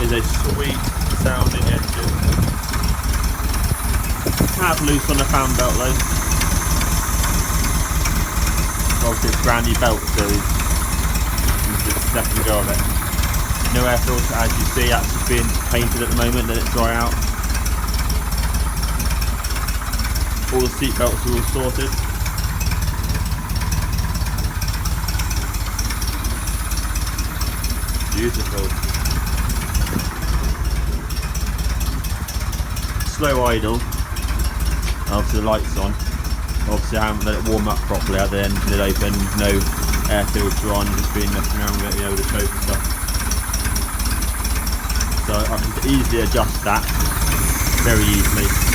is a sweet sounding engine. Tad loose on the fan belt though. Obviously it's brand new belt, so it's just the second go of it. No air filter, as you see, actually being painted at the moment, let it dry out. All the seat belts are all sorted. Beautiful. Slow idle. Obviously the lights on. Obviously I haven't let it warm up properly at the end, lid open, no air filter on, just been messing around with it, with the choke and stuff. So I can easily adjust that, very easily.